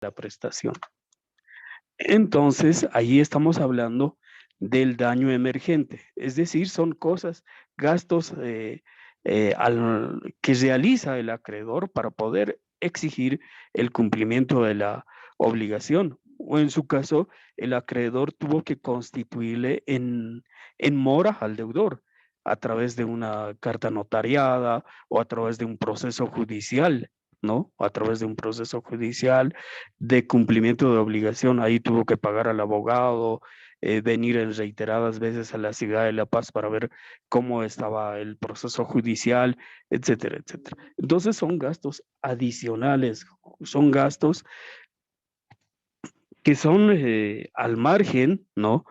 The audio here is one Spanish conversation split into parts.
la prestación. Entonces, ahí estamos hablando del daño emergente, es decir, son cosas, gastos que realiza el acreedor para poder exigir el cumplimiento de la obligación. O en su caso, el acreedor tuvo que constituirle en mora al deudor a través de una carta notariada o a través de un proceso judicial, ¿no? A través de un proceso judicial de cumplimiento de obligación. Ahí tuvo que pagar al abogado, venir en reiteradas veces a la ciudad de La Paz para ver cómo estaba el proceso judicial, etcétera, etcétera. Entonces son gastos adicionales, son gastos que son al margen, ¿no?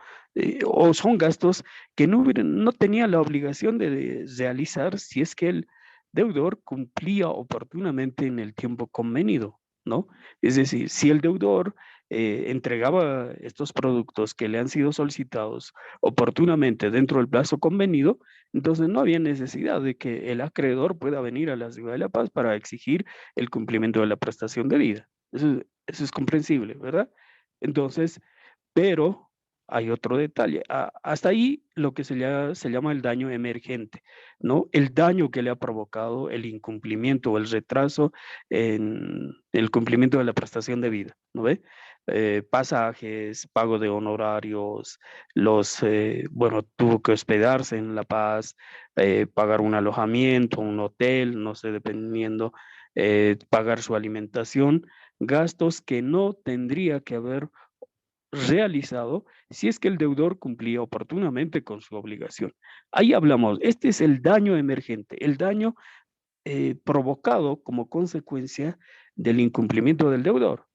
O son gastos que no tenía la obligación de realizar si es que el deudor cumplía oportunamente en el tiempo convenido, ¿no? Es decir, si el deudor entregaba estos productos que le han sido solicitados oportunamente dentro del plazo convenido, entonces no había necesidad de que el acreedor pueda venir a la ciudad de La Paz para exigir el cumplimiento de la prestación debida. Eso es comprensible, ¿verdad? Entonces, pero hay otro detalle. Hasta ahí lo que se llama el daño emergente, ¿no? El daño que le ha provocado el incumplimiento o el retraso en el cumplimiento de la prestación de vida, ¿no ve? Pasajes, pago de honorarios, bueno, tuvo que hospedarse en La Paz, pagar un alojamiento, un hotel, no sé, dependiendo, pagar su alimentación, gastos que no tendría que haber realizado si es que el deudor cumplía oportunamente con su obligación. Ahí hablamos, este es el daño emergente, el daño provocado como consecuencia del incumplimiento del deudor,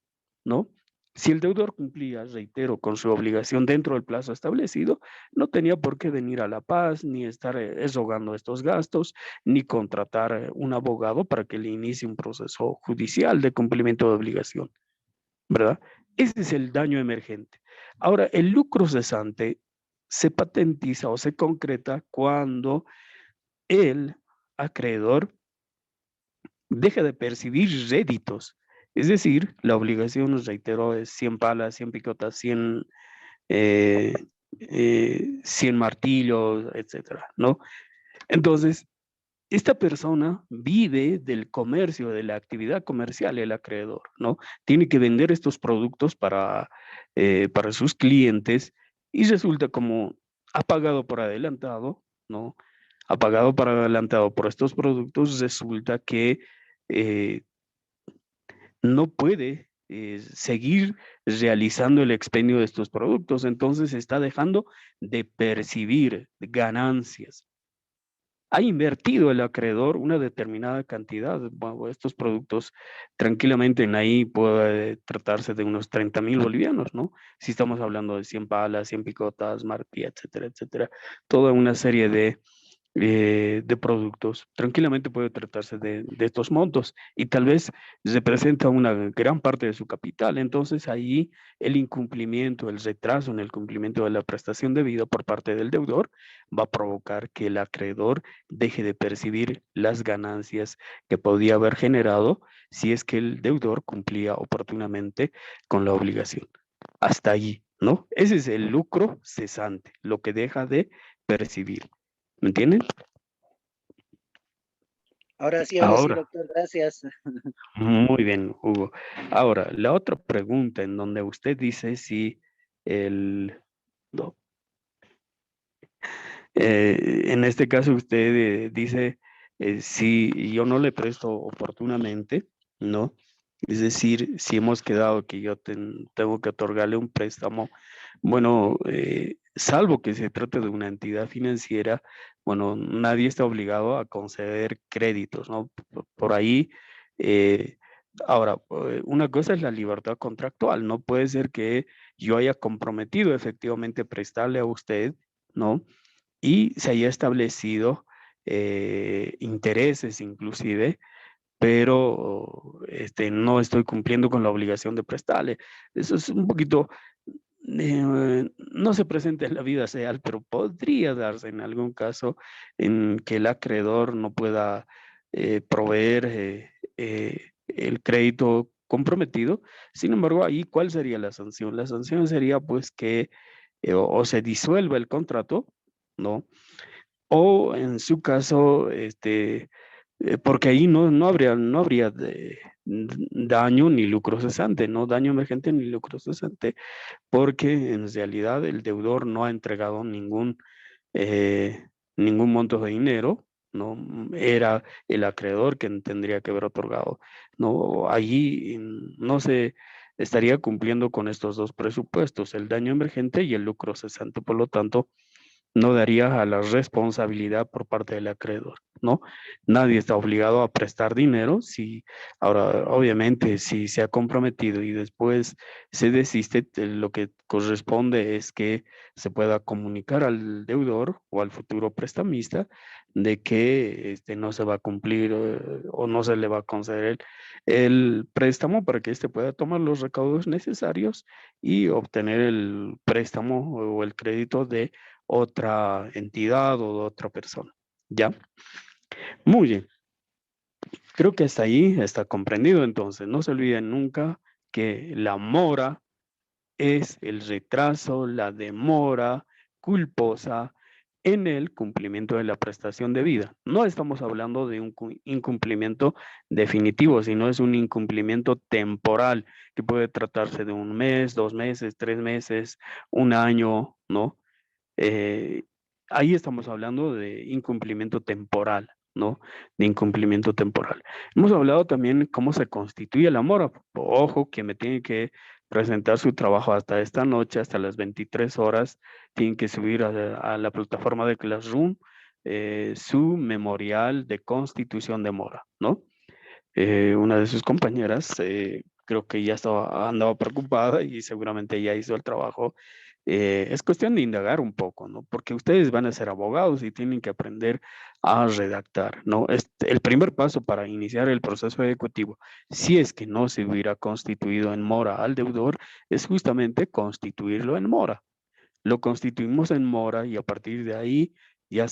¿no? Si el deudor cumplía, reitero, con su obligación dentro del plazo establecido, no tenía por qué venir a La Paz, ni estar rogando estos gastos, ni contratar un abogado para que le inicie un proceso judicial de cumplimiento de obligación, ¿verdad? Ese es el daño emergente. Ahora, el lucro cesante se patentiza o se concreta cuando el acreedor deja de percibir réditos. Es decir, la obligación, nos reitero, es 100 palas, 100 picotas, eh, 100 martillos, etcétera, ¿no? Entonces, esta persona vive del comercio, de la actividad comercial, el acreedor, ¿no? Tiene que vender estos productos para sus clientes y resulta como ha pagado por adelantado, ¿no? Ha pagado por adelantado por estos productos, resulta que eh, no puede seguir realizando el expendio de estos productos, entonces está dejando de percibir ganancias. Ha invertido el acreedor una determinada cantidad. Bueno, estos productos tranquilamente en ahí puede tratarse de unos 30.000 bolivianos, ¿no? Si estamos hablando de 100 palas, 100 picotas, martí, etcétera, etcétera. Toda una serie de productos. Tranquilamente puede tratarse de estos montos y tal vez representa una gran parte de su capital. Entonces ahí el incumplimiento, el retraso en el cumplimiento de la prestación debida por parte del deudor va a provocar que el acreedor deje de percibir las ganancias que podía haber generado si es que el deudor cumplía oportunamente con la obligación. Hasta allí, ¿no? Ese es el lucro cesante, lo que deja de percibir. ¿Me entienden? Ahora sí, Ahora, doctor, gracias. muy bien, Hugo. Ahora, la otra pregunta en donde usted dice si el... no, en este caso usted dice si yo no le presto oportunamente, ¿no? Es decir, si hemos quedado que yo tengo que otorgarle un préstamo, bueno, salvo que se trate de una entidad financiera, bueno, nadie está obligado a conceder créditos, ¿no? Por ahí, eh, ahora, una cosa es la libertad contractual, no puede ser que yo haya comprometido efectivamente prestarle a usted, ¿no? Y se haya establecido intereses inclusive, pero no estoy cumpliendo con la obligación de prestarle. Eso es un poquito, no se presenta en la vida real, pero podría darse en algún caso en que el acreedor no pueda proveer el crédito comprometido. Sin embargo, ahí, ¿cuál sería la sanción? La sanción sería pues que o se disuelva el contrato, ¿no? O en su caso, porque ahí no habría daño ni lucro cesante, no daño emergente ni lucro cesante, porque en realidad el deudor no ha entregado eh, ningún monto de dinero, ¿no? Era el acreedor quien tendría que haber otorgado, ¿no? Allí no se estaría cumpliendo con estos dos presupuestos, el daño emergente y el lucro cesante. Por lo tanto, no daría a la responsabilidad por parte del acreedor, ¿no? Nadie está obligado a prestar dinero. Si, ahora, obviamente, si se ha comprometido y después se desiste, lo que corresponde es que se pueda comunicar al deudor o al futuro prestamista de que no se va a cumplir o no se le va a conceder el préstamo para que éste pueda tomar los recaudos necesarios y obtener el préstamo o el crédito de otra entidad o de otra persona. ¿Ya? Muy bien. Creo que hasta ahí está comprendido. Entonces, no se olviden nunca que la mora es el retraso, la demora culposa en el cumplimiento de la prestación debida. No estamos hablando de un incumplimiento definitivo, sino es un incumplimiento temporal, que puede tratarse de un mes, 2 meses, 3 meses, un año, ¿no? eh, Ahí estamos hablando de incumplimiento temporal, ¿no? De incumplimiento temporal. Hemos hablado también cómo se constituye la mora. Ojo, que me tiene que presentar su trabajo hasta esta noche, hasta las 23 horas, tienen que subir a la plataforma de Classroom su memorial de constitución de mora, ¿no? Una de sus compañeras, creo que ya andaba preocupada y seguramente ya hizo el trabajo. Es cuestión de indagar un poco, ¿no? Porque ustedes van a ser abogados y tienen que aprender a redactar, ¿no? El primer paso para iniciar el proceso ejecutivo, si es que no se hubiera constituido en mora al deudor, es justamente constituirlo en mora. Lo constituimos en mora y a partir de ahí ya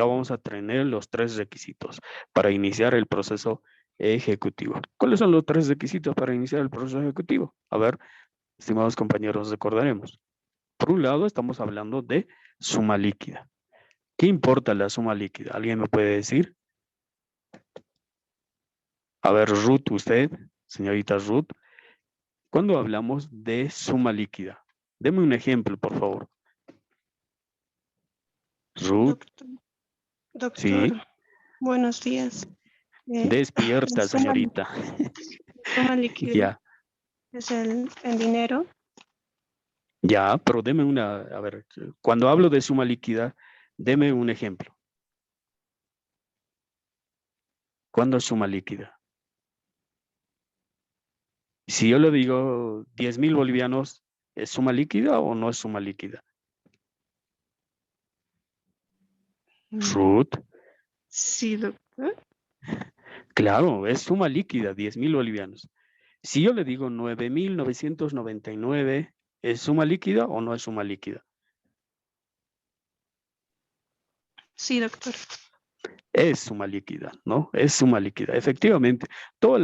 vamos a tener los tres requisitos para iniciar el proceso ejecutivo. ¿Cuáles son los tres requisitos para iniciar el proceso ejecutivo? A ver, estimados compañeros, recordaremos. Por un lado, estamos hablando de suma líquida. ¿Qué importa la suma líquida? ¿Alguien me puede decir? A ver, Ruth, usted, señorita Ruth, ¿cuándo hablamos de suma líquida? Deme un ejemplo, por favor. Ruth, Doctor, doctor, sí, buenos días. La despierta, señorita. suma líquida Ya, es el dinero. ya, pero deme a ver, cuando hablo de suma líquida, deme un ejemplo. ¿Cuándo es suma líquida? Si yo le digo 10,000 bolivianos, ¿es suma líquida o no es suma líquida? Ruth, Sí, doctor. claro, es suma líquida, 10,000 bolivianos. Si yo le digo 9,999, ¿es suma líquida o no es suma líquida? Sí, doctor. Es suma líquida, ¿no? Es suma líquida. Efectivamente, todo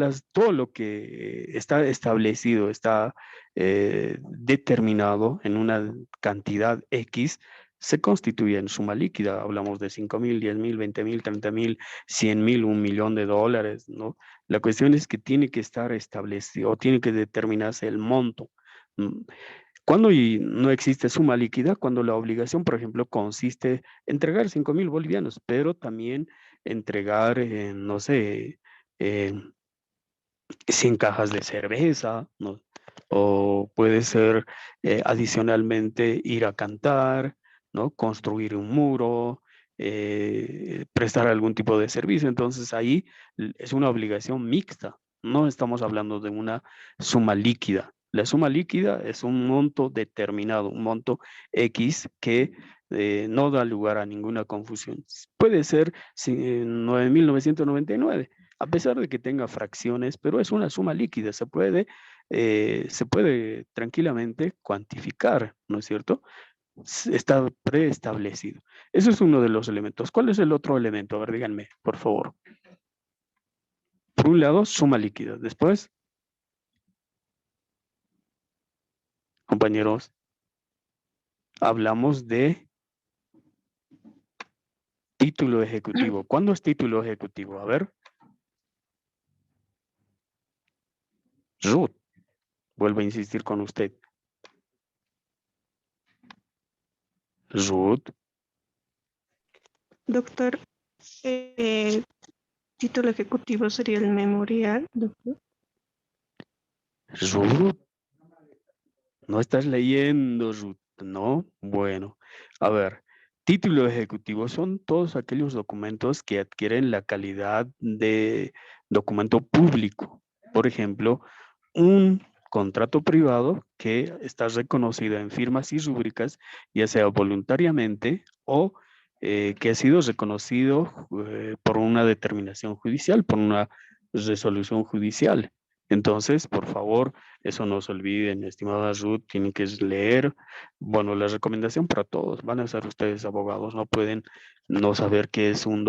lo que está establecido, está determinado en una cantidad X, se constituye en suma líquida. Hablamos de 5,000, 10,000, 20,000, 30,000, 100,000, $1,000,000, ¿no? La cuestión es que tiene que estar establecido o tiene que determinarse el monto. ¿No? ¿Cuándo no existe suma líquida? Cuando la obligación, por ejemplo, consiste en entregar 5,000 bolivianos, pero también entregar, no sé, eh, 100 cajas de cerveza, ¿no? O puede ser adicionalmente ir a cantar, ¿no? Construir un muro, prestar algún tipo de servicio. Entonces ahí es una obligación mixta. No estamos hablando de una suma líquida. La suma líquida es un monto determinado, un monto X que no da lugar a ninguna confusión. Puede ser 9,999 a pesar de que tenga fracciones, pero es una suma líquida, se puede tranquilamente cuantificar, ¿no es cierto? Está preestablecido. Eso es uno de los elementos. ¿Cuál es el otro elemento? A ver, díganme, por favor. Por un lado, suma líquida. Después, compañeros, hablamos de título ejecutivo. ¿Cuándo es título ejecutivo? A ver. Ruth, vuelvo a insistir con usted. Ruth. Doctor, título ejecutivo sería el memorial, doctor. Ruth. No estás leyendo, Ruth. No. Bueno, a ver. Título ejecutivo son todos aquellos documentos que adquieren la calidad de documento público. Por ejemplo, un contrato privado que está reconocido en firmas y rúbricas, ya sea voluntariamente o que ha sido reconocido por una determinación judicial, por una resolución judicial. Entonces, por favor, eso no se olviden, estimada Ruth, tienen que leer. Bueno, la recomendación para todos, van a ser ustedes abogados, no pueden no saber qué es un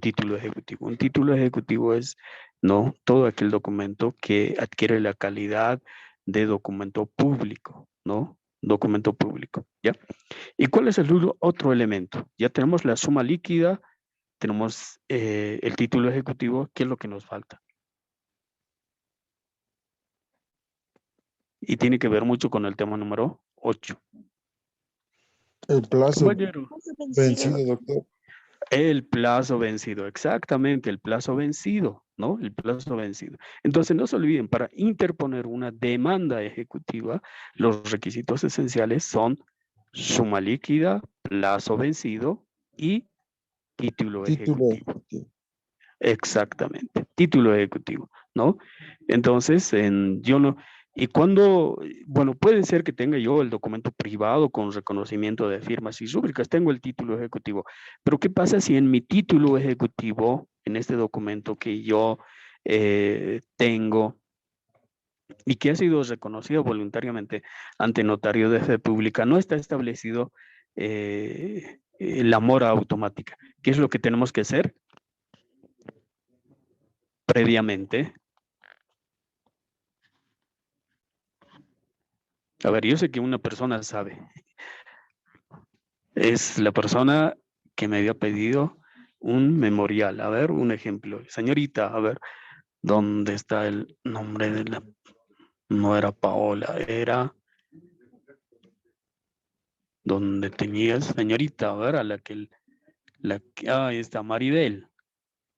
título ejecutivo. Un título ejecutivo es no todo aquel documento que adquiere la calidad de documento público, ¿no? Documento público, ¿ya? ¿Y cuál es el otro elemento? Ya tenemos la suma líquida, tenemos el título ejecutivo, ¿qué es lo que nos falta? Y tiene que ver mucho con el tema número 8. El plazo Compañero. vencido, doctor. El plazo vencido, exactamente, el plazo vencido, ¿no? El plazo vencido. Entonces, no se olviden, para interponer una demanda ejecutiva, los requisitos esenciales son suma líquida, plazo vencido y título Título ejecutivo. ejecutivo. Exactamente, título ejecutivo, ¿no? Entonces, yo no, y cuando, bueno, puede ser que tenga yo el documento privado con reconocimiento de firmas y rúbricas, tengo el título ejecutivo, pero ¿qué pasa si en mi título ejecutivo, en este documento que yo tengo y que ha sido reconocido voluntariamente ante notario de fe pública, no está establecido la mora automática? ¿Qué es lo que tenemos que hacer? Previamente. A ver, yo sé que una persona sabe. Es la persona que me había pedido un memorial. A ver, un ejemplo. Señorita, a ver, ¿dónde está el nombre de la? No era Paola, era donde tenías, señorita, a ver, a ahí está, Maribel.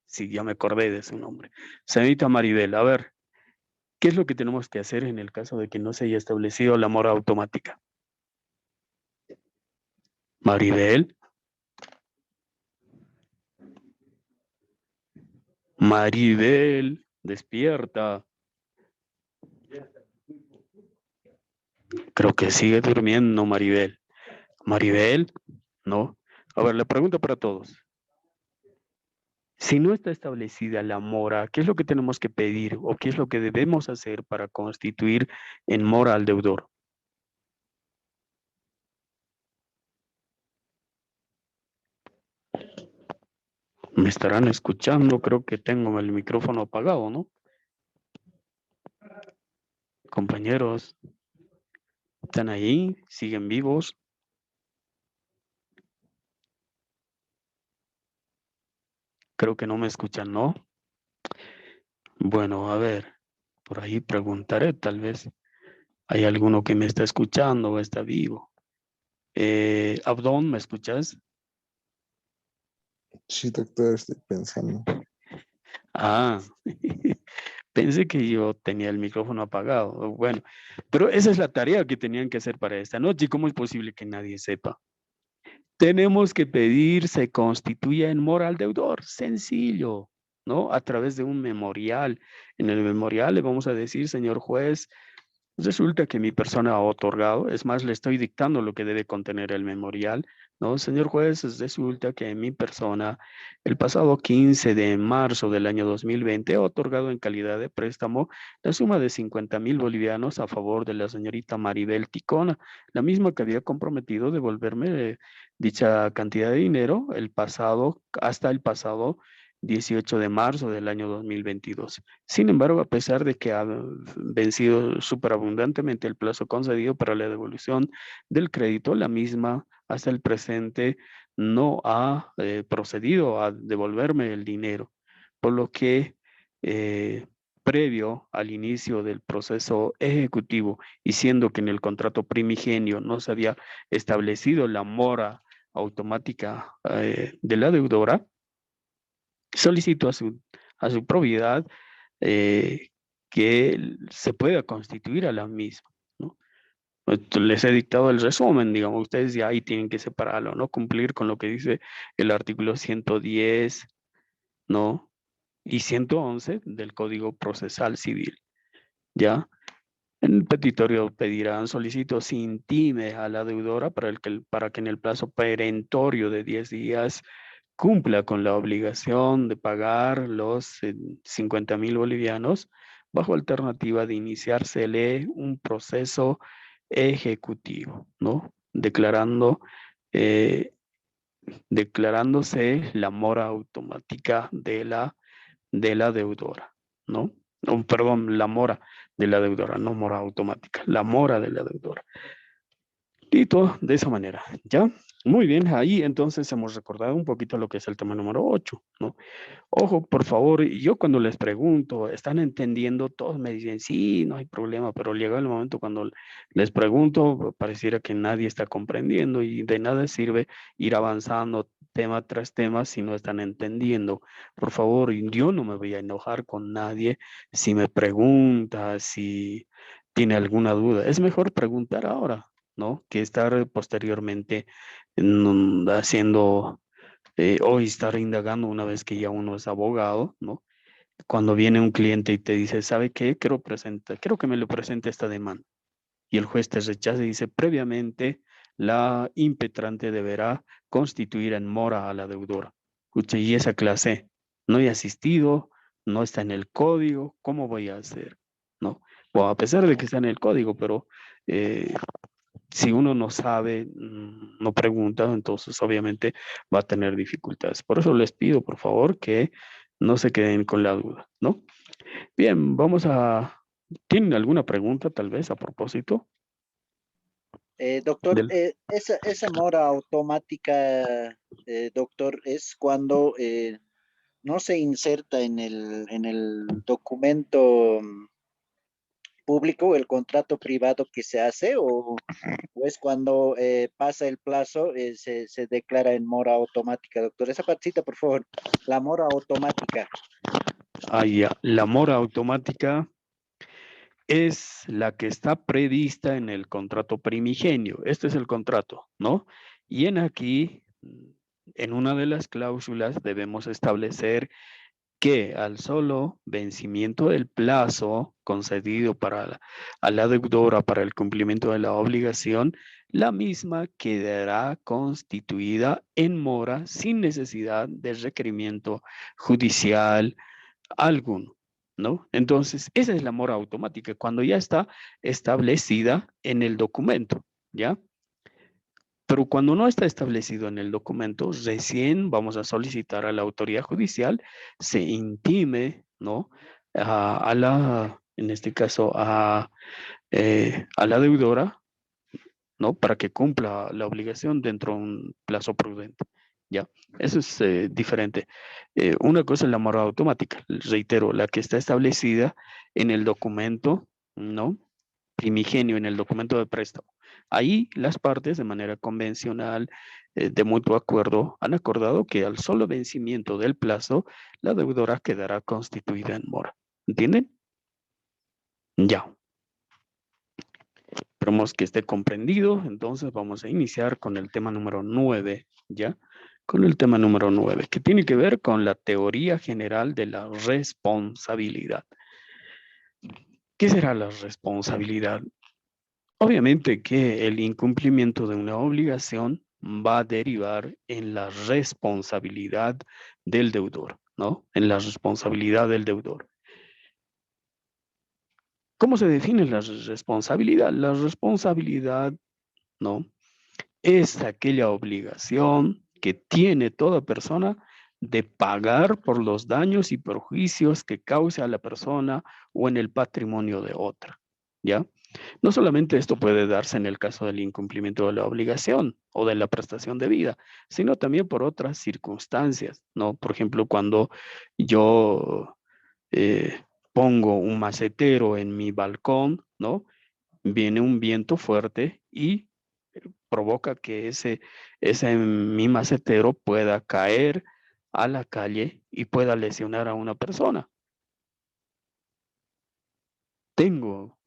Sí, ya me acordé de su nombre. Señorita Maribel, a ver, ¿qué es lo que tenemos que hacer en el caso de que no se haya establecido la mora automática? Maribel. Maribel, despierta. Creo que sigue durmiendo Maribel. Maribel, ¿no? A ver, la pregunta para todos. Si no está establecida la mora, ¿qué es lo que tenemos que pedir o qué es lo que debemos hacer para constituir en mora al deudor? Me estarán escuchando, creo que tengo el micrófono apagado, ¿no? Compañeros, ¿están ahí? ¿Siguen vivos? Creo que no me escuchan, ¿no? Bueno, a ver, por ahí preguntaré, tal vez hay alguno que me está escuchando o está vivo. Abdón, ¿me escuchas? Sí, doctor, estoy pensando. Ah, pensé que yo tenía el micrófono apagado. Bueno, pero esa es la tarea que tenían que hacer para esta noche. ¿Cómo es posible que nadie sepa? Tenemos que pedir se constituya en mora al deudor. Sencillo, ¿no? A través de un memorial. En el memorial le vamos a decir, señor juez, resulta que mi persona ha otorgado, es más, le estoy dictando lo que debe contener el memorial, ¿no? Señor juez, resulta que mi persona, el pasado 15 de marzo del año 2020, ha otorgado en calidad de préstamo la suma de 50,000 bolivianos a favor de la señorita Maribel Ticona, la misma que había comprometido devolverme dicha cantidad de dinero hasta el pasado 18 de marzo del año 2022. Sin embargo, a pesar de que ha vencido superabundantemente el plazo concedido para la devolución del crédito, la misma hasta el presente no ha procedido a devolverme el dinero, por lo que previo al inicio del proceso ejecutivo y siendo que en el contrato primigenio no se había establecido la mora automática de la deudora, solicito a su probidad que se pueda constituir a la misma, ¿no? Les he dictado el resumen, digamos, ustedes ya ahí tienen que separarlo, ¿no? Cumplir con lo que dice el artículo 110, ¿no? Y 111 del Código Procesal Civil, ¿ya? En el petitorio pedirán, solicito se intime a la deudora para que en el plazo perentorio de 10 días cumpla con la obligación de pagar los 50.000 bolivianos bajo alternativa de iniciársele un proceso ejecutivo, ¿no? Declarándose la mora automática de la deudora, ¿no? Perdón, la mora de la deudora, no mora automática, la mora de la deudora. Y todo de esa manera, ¿ya? Muy bien, ahí entonces hemos recordado un poquito lo que es el tema número 8, ¿no? Ojo, por favor, yo cuando les pregunto, ¿están entendiendo? Todos me dicen, sí, no hay problema, pero llega el momento cuando les pregunto, pareciera que nadie está comprendiendo y de nada sirve ir avanzando tema tras tema si no están entendiendo. Por favor, yo no me voy a enojar con nadie si me pregunta, si tiene alguna duda. Es mejor preguntar ahora, ¿no? Que estar posteriormente haciendo o estar indagando una vez que ya uno es abogado, ¿no? Cuando viene un cliente y te dice, ¿sabe qué? Quiero que me lo presente esta demanda. Y el juez te rechaza y dice, previamente la impetrante deberá constituir en mora a la deudora. Escuche, y esa clase, no he asistido, no está en el código, ¿cómo voy a hacer? ¿No? O a pesar de que está en el código, pero si uno no sabe, no pregunta, entonces obviamente va a tener dificultades. Por eso les pido, por favor, que no se queden con la duda, ¿no? Bien, ¿tienen alguna pregunta tal vez a propósito? Doctor, Del... esa mora automática, doctor, es cuando no se inserta en el documento público, el contrato privado que se hace, o es cuando pasa el plazo, se declara en mora automática, doctor. Esa partita, por favor, la mora automática. Ya. La mora automática es la que está prevista en el contrato primigenio. Este es el contrato, ¿no? Y en una de las cláusulas debemos establecer que al solo vencimiento del plazo concedido a la deudora para el cumplimiento de la obligación, la misma quedará constituida en mora sin necesidad de requerimiento judicial alguno, ¿no? Entonces, esa es la mora automática, cuando ya está establecida en el documento, ¿ya? Pero cuando no está establecido en el documento, recién vamos a solicitar a la autoridad judicial se intime, ¿no? En este caso, a la deudora, ¿no? Para que cumpla la obligación dentro de un plazo prudente, ¿ya? Eso es diferente. Una cosa es la mora automática, reitero, la que está establecida en el documento, ¿no? Primigenio, en el documento de préstamo. Ahí las partes de manera convencional, de mutuo acuerdo, han acordado que al solo vencimiento del plazo, la deudora quedará constituida en mora. ¿Entienden? Ya. Esperemos que esté comprendido. Entonces vamos a iniciar con el tema número 9, ¿ya? Con el tema número 9, que tiene que ver con la teoría general de la responsabilidad. ¿Qué será la responsabilidad? Obviamente que el incumplimiento de una obligación va a derivar en la responsabilidad del deudor, ¿no? En la responsabilidad del deudor. ¿Cómo se define la responsabilidad? La responsabilidad, ¿no? Es aquella obligación que tiene toda persona de pagar por los daños y perjuicios que cause a la persona o en el patrimonio de otra, ¿ya? No solamente esto puede darse en el caso del incumplimiento de la obligación o de la prestación de vida, sino también por otras circunstancias, ¿no? Por ejemplo, cuando yo pongo un macetero en mi balcón, ¿no? Viene un viento fuerte y provoca que ese mi macetero pueda caer a la calle y pueda lesionar a una persona. Tengo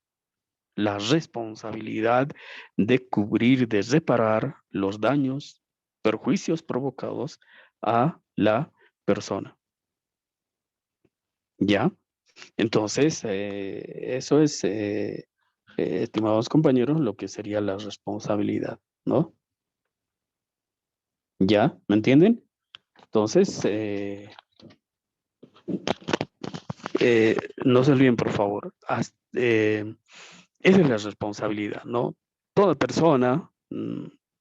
la responsabilidad de cubrir, de reparar los daños, perjuicios provocados a la persona. ¿Ya? Entonces, eso es, estimados compañeros, lo que sería la responsabilidad, ¿no? ¿Ya? ¿Me entienden? Entonces, no se olviden, por favor. Esa es la responsabilidad, ¿no? Toda persona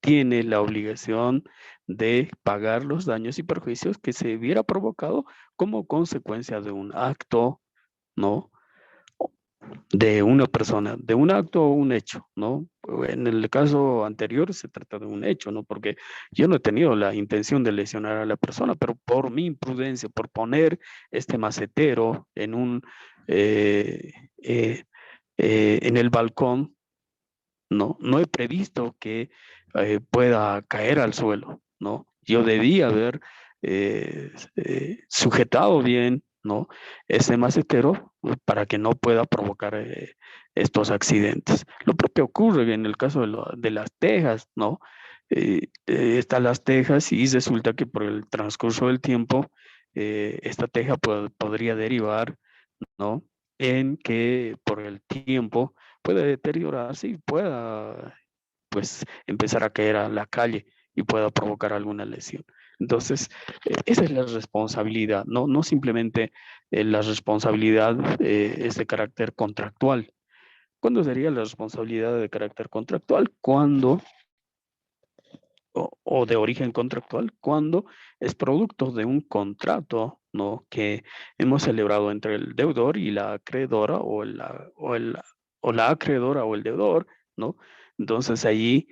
tiene la obligación de pagar los daños y perjuicios que se hubiera provocado como consecuencia de un acto, ¿no? De una persona, de un acto o un hecho, ¿no? En el caso anterior se trata de un hecho, ¿no? Porque yo no he tenido la intención de lesionar a la persona, pero por mi imprudencia, por poner este macetero en en el balcón, no he previsto que pueda caer al suelo, ¿no? Yo debía haber sujetado bien, ¿no? Ese macetero para que no pueda provocar estos accidentes. Lo propio ocurre en el caso de las tejas, ¿no? Están las tejas y resulta que por el transcurso del tiempo esta teja podría derivar, ¿no? En que por el tiempo puede deteriorarse y pueda, pues, empezar a caer a la calle y pueda provocar alguna lesión. Entonces, esa es la responsabilidad, no simplemente la responsabilidad es de carácter contractual. ¿Cuándo sería la responsabilidad de carácter contractual? Cuando o de origen contractual cuando es producto de un contrato, ¿no? Que hemos celebrado entre el deudor y la acreedora o la acreedora o el deudor, ¿no? Entonces allí,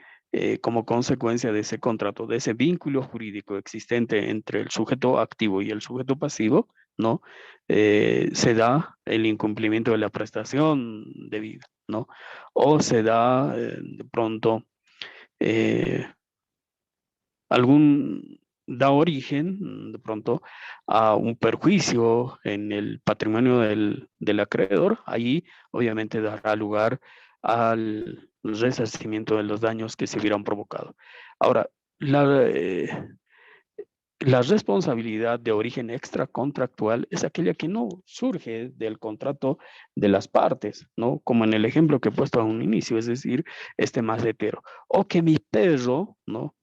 como consecuencia de ese contrato, de ese vínculo jurídico existente entre el sujeto activo y el sujeto pasivo, ¿no? Se da el incumplimiento de la prestación debida, ¿no? O se da de pronto da origen de pronto a un perjuicio en el patrimonio del acreedor, ahí obviamente dará lugar al resarcimiento de los daños que se hubieran provocado. Ahora, la responsabilidad de origen extracontractual es aquella que no surge del contrato de las partes, ¿no? Como en el ejemplo que he puesto a un inicio, es decir, este macetero. O que mi perro, ¿no?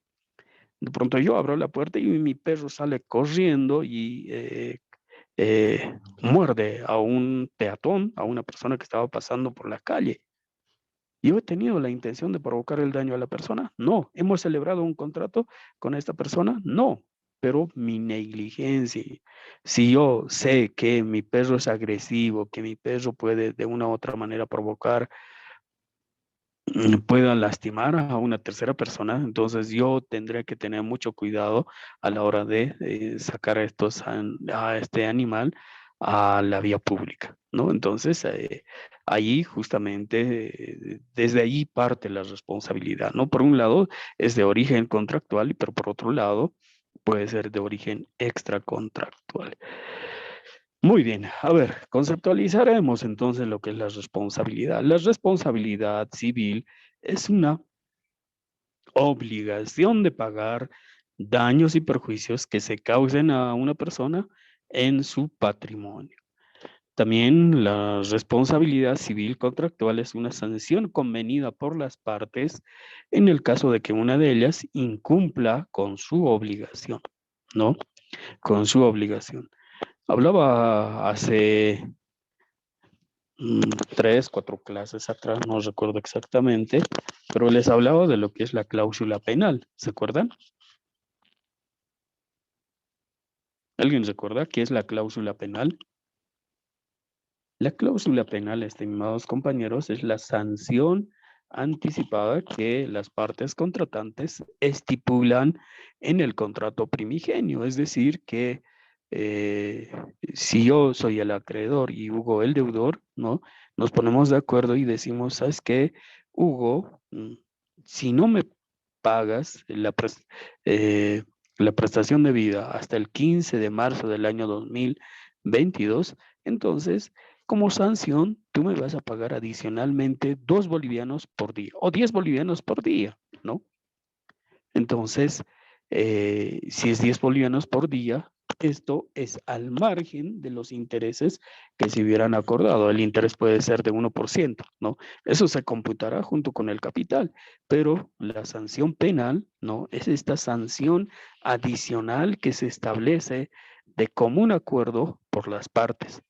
De pronto yo abro la puerta y mi perro sale corriendo y muerde a un peatón, a una persona que estaba pasando por la calle. ¿Yo he tenido la intención de provocar el daño a la persona? No. ¿Hemos celebrado un contrato con esta persona? No. Pero mi negligencia, si yo sé que mi perro es agresivo, que mi perro puede de una u otra manera provocar pueda lastimar a una tercera persona, entonces yo tendré que tener mucho cuidado a la hora de sacar a este animal a la vía pública, ¿no? Entonces, ahí justamente, desde ahí parte la responsabilidad, ¿no? Por un lado, es de origen contractual, pero por otro lado, puede ser de origen extracontractual. Muy bien, a ver, conceptualizaremos entonces lo que es la responsabilidad. La responsabilidad civil es una obligación de pagar daños y perjuicios que se causen a una persona en su patrimonio. También la responsabilidad civil contractual es una sanción convenida por las partes en el caso de que una de ellas incumpla con su obligación, ¿no? Con su obligación. Hablaba hace 3, 4 clases atrás, no recuerdo exactamente, pero les hablaba de lo que es la cláusula penal, ¿se acuerdan? ¿Alguien recuerda qué es la cláusula penal? La cláusula penal, estimados compañeros, es la sanción anticipada que las partes contratantes estipulan en el contrato primigenio. Es decir, que si yo soy el acreedor y Hugo el deudor, ¿no? Nos ponemos de acuerdo y decimos, ¿sabes qué? Hugo, si no me pagas la prestación de vida hasta el 15 de marzo del año 2022, entonces como sanción, tú me vas a pagar adicionalmente 2 bolivianos por día o 10 bolivianos por día, ¿no? Entonces, si es 10 bolivianos por día, esto es al margen de los intereses que se hubieran acordado. El interés puede ser de 1%, ¿no? Eso se computará junto con el capital, pero la sanción penal, ¿no? Es esta sanción adicional que se establece de común acuerdo por las partes.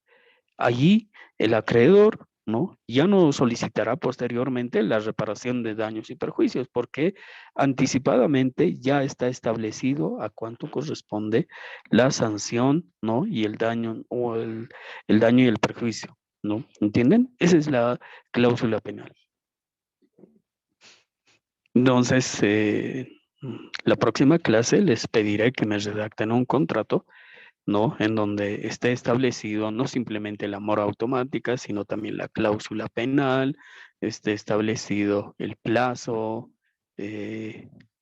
Allí el acreedor, ¿no? Ya no solicitará posteriormente la reparación de daños y perjuicios porque anticipadamente ya está establecido a cuánto corresponde la sanción, ¿no? Y el daño o el daño y el perjuicio, ¿no? ¿Entienden? Esa es la cláusula penal. Entonces, la próxima clase les pediré que me redacten un contrato, ¿no? En donde esté establecido no simplemente la mora automática, sino también la cláusula penal, esté establecido el plazo,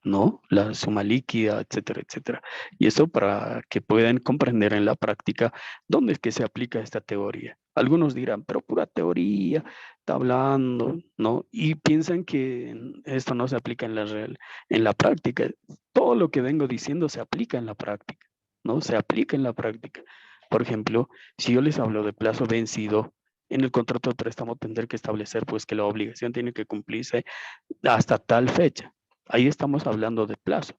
¿no? La suma líquida, etcétera, etcétera. Y eso para que puedan comprender en la práctica dónde es que se aplica esta teoría. Algunos dirán, pero pura teoría, está hablando, ¿no? Y piensan que esto no se aplica en la práctica. Todo lo que vengo diciendo se aplica en la práctica. ¿No? Se aplica en la práctica. Por ejemplo, si yo les hablo de plazo vencido, en el contrato de préstamo tendré que establecer pues que la obligación tiene que cumplirse hasta tal fecha. Ahí estamos hablando de plazo.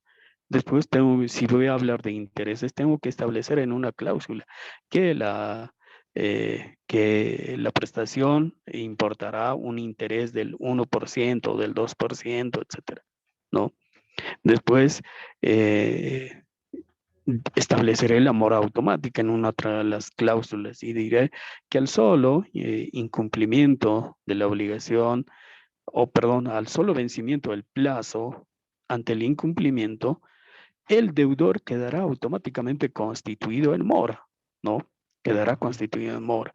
Después, si voy a hablar de intereses, tengo que establecer en una cláusula que la prestación importará un interés del 1%, del 2%, etcétera, ¿no? Después, estableceré la mora automática en una de las cláusulas y diré que al solo incumplimiento de la obligación, o perdón, al solo vencimiento del plazo ante el incumplimiento, el deudor quedará automáticamente constituido en mora, ¿no? Quedará constituido en mora,